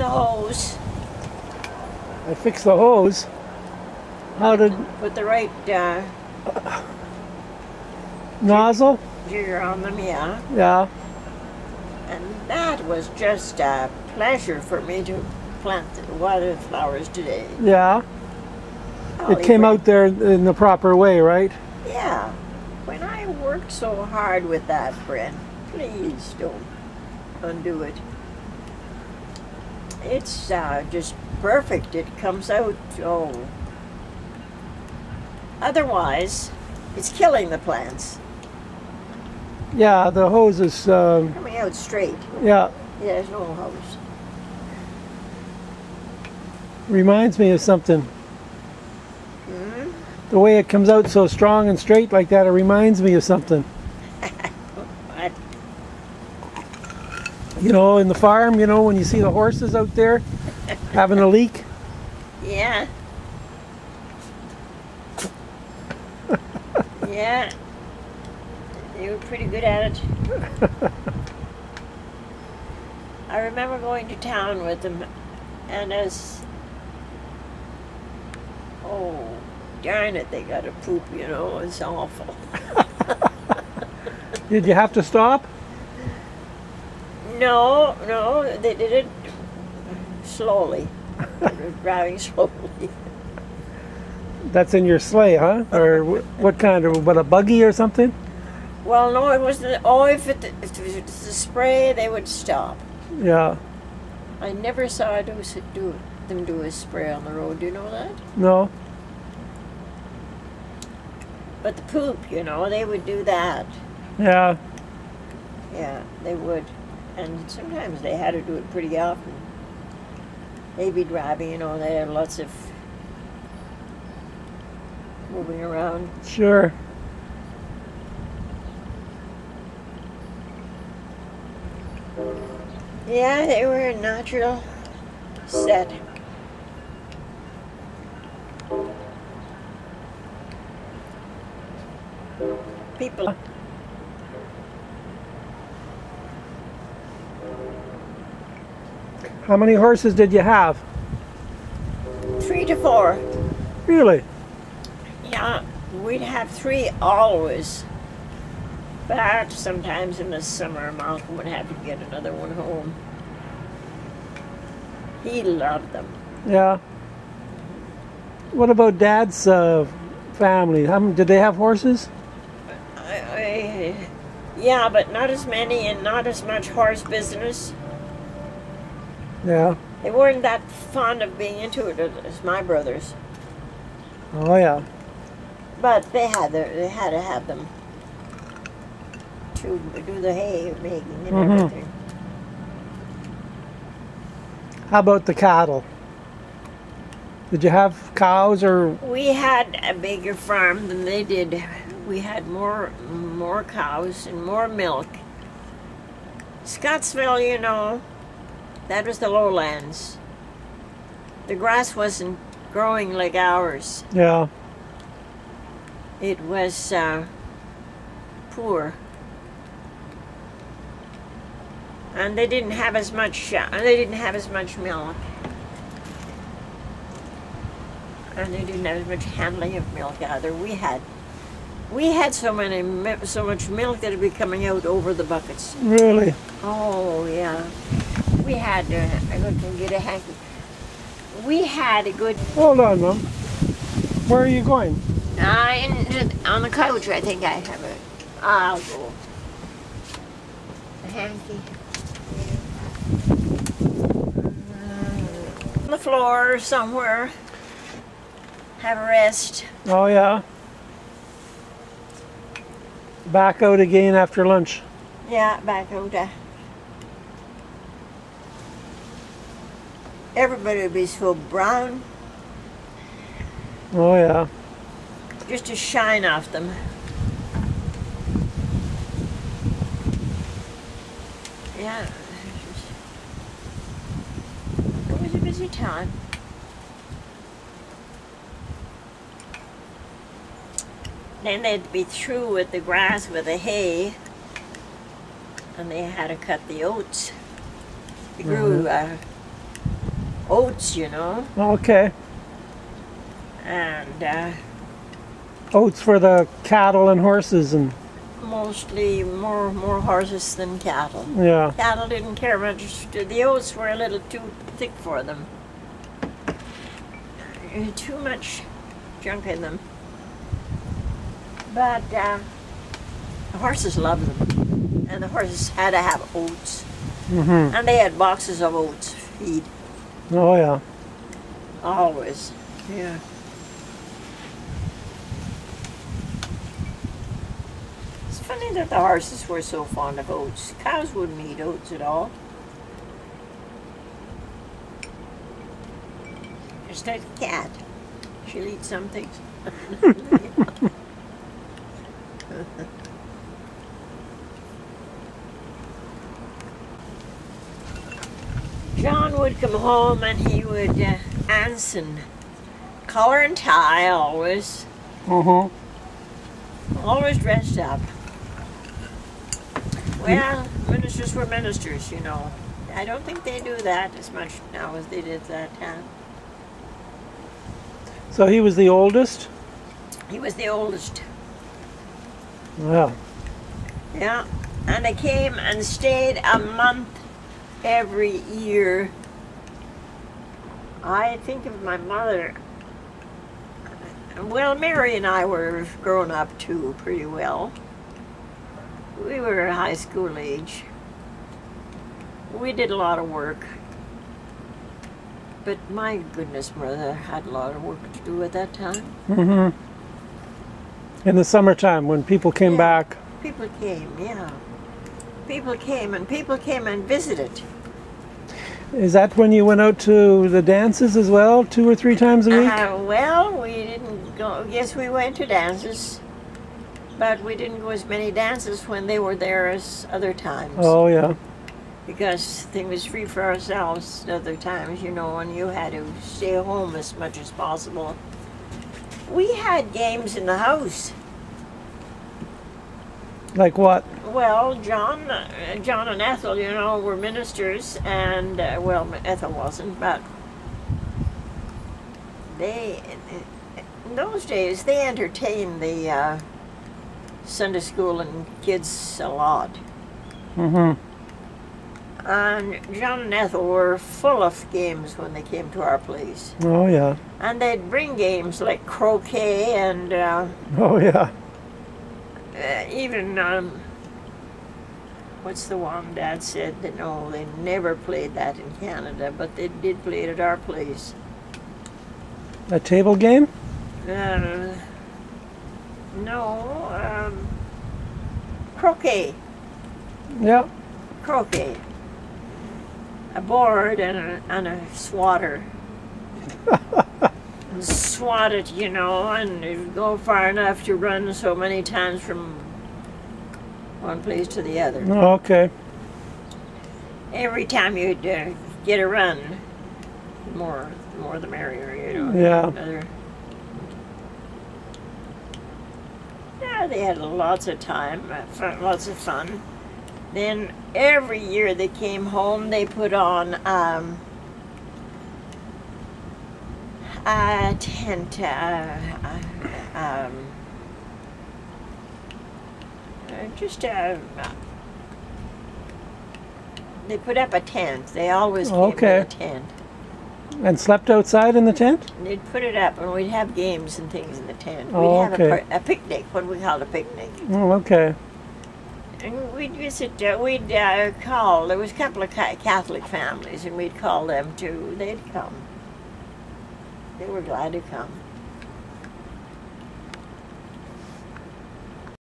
the hose. I fixed the hose. How did... Put the right nozzle? jigger on them, yeah. Yeah. And that was just a pleasure for me to plant the wildflowers today. Yeah. It came out there in the proper way, right? Yeah. When I worked so hard with that, Brent, please don't undo it. It's just perfect. It comes out, oh. Otherwise, it's killing the plants. Yeah, the hose is... coming out straight. yeah. Yeah, there's no hose. Reminds me of something. Hmm? The way it comes out so strong and straight like that, it reminds me of something. What? You know, in the farm, you know, when you see the horses out there having a leak. Yeah. Yeah. You were pretty good at it. I remember going to town with them, and oh, darn it, they got to poop, you know, it's awful. Did you have to stop? No, they did it slowly. They were driving slowly. That's in your sleigh, huh? Or what kind of, what, a buggy or something? Well, no, it was if it was the spray, they would stop. Yeah. I never saw them do a spray on the road. Do you know that? No. But the poop, you know, they would do that. Yeah. Yeah, they would. And sometimes they had to do it pretty often. They'd be driving, you know, they had lots of moving around. Sure. Yeah, they were a natural set. People. How many horses did you have? 3 to 4. Really? Yeah, we'd have 3 always. But sometimes in the summer, Malcolm would have to get another one home. He loved them. Yeah. What about Dad's family? Did they have horses? Yeah, but not as many and not as much horse business. Yeah. They weren't that fond of being into it as my brothers. Oh yeah. But they had to have them to do the hay making and everything. How about the cattle? Did you have cows or? We had a bigger farm than they did. We had more cows and more milk. Scottsville, you know, that was the lowlands. The grass wasn't growing like ours. Yeah. It was poor. And they didn't have as much milk. And they didn't have as much handling of milk either. We had so much milk that it'd be coming out over the buckets. Really? Oh yeah. We had I can get a hanky. We had a good. Hold on, Mom. Where are you going? On the couch, I think I have it. I'll go. A hanky. On the floor somewhere. Have a rest. Oh yeah. Back out again after lunch. Yeah, back out. Everybody would be so brown. Oh yeah. Just a shine off them. Yeah. It was a busy time. Then they'd be through with the grass, with the hay, and they had to cut the oats. They grew oats, you know, Okay. and Oats for the cattle and horses and mostly more horses than cattle. yeah. Cattle didn't care much. The oats were a little too thick for them. Too much junk in them. But the horses loved them, and the horses had to have oats, Mhm. and they had boxes of oats feed Oh yeah. always. Yeah. It's funny that the horses were so fond of oats. Cows wouldn't eat oats at all. Just like a cat. She'll eat some things. John would come home and he would Anson, collar and tie always, Mhm. always dressed up. Well, ministers were ministers, you know. I don't think they do that as much now as they did that time. So he was the oldest? He was the oldest. Yeah. Yeah, and they came and stayed a month every year. I think of my mother. Well, Mary and I were grown up too pretty well. We were high school age. We did a lot of work. But my goodness, Mother had a lot of work to do at that time. Mhm. In the summertime when people came Yeah. back. People came, yeah. People came and visited. Is that when you went out to the dances as well, 2 or 3 times a week? Well, we didn't go. Yes, we went to dances, but we didn't go as many dances when they were there as other times. Oh yeah. Because things was free for ourselves other times, you know, and you had to stay home as much as possible. We had games in the house. Like what? Well, John and Ethel, you know, were ministers, and well, Ethel wasn't, but they, in those days, they entertained the Sunday school and kids a lot. Mhm. And John and Ethel were full of games when they came to our place, Oh yeah. and they'd bring games like croquet and Oh yeah. even what's the one Dad said that no, they never played that in Canada, but they did play it at our place. A table game? No, croquet. Yeah. Croquet. A board and a swatter. And swat it, you know, and it'd go far enough to run so many times from one place to the other. Oh, okay. Every time you'd get a run, more the merrier, you know. Yeah. Yeah, they had lots of time, lots of fun. Then every year they came home, they put on a tent, they put up a tent. They always came Okay. with a tent. And slept outside in the tent? And they'd put it up, and we'd have games and things in the tent. We'd Oh, have okay. a picnic, what we called a picnic. Oh, okay. And we'd visit, call, there was a couple of Catholic families, and we'd call them too. They'd come. They were glad to come.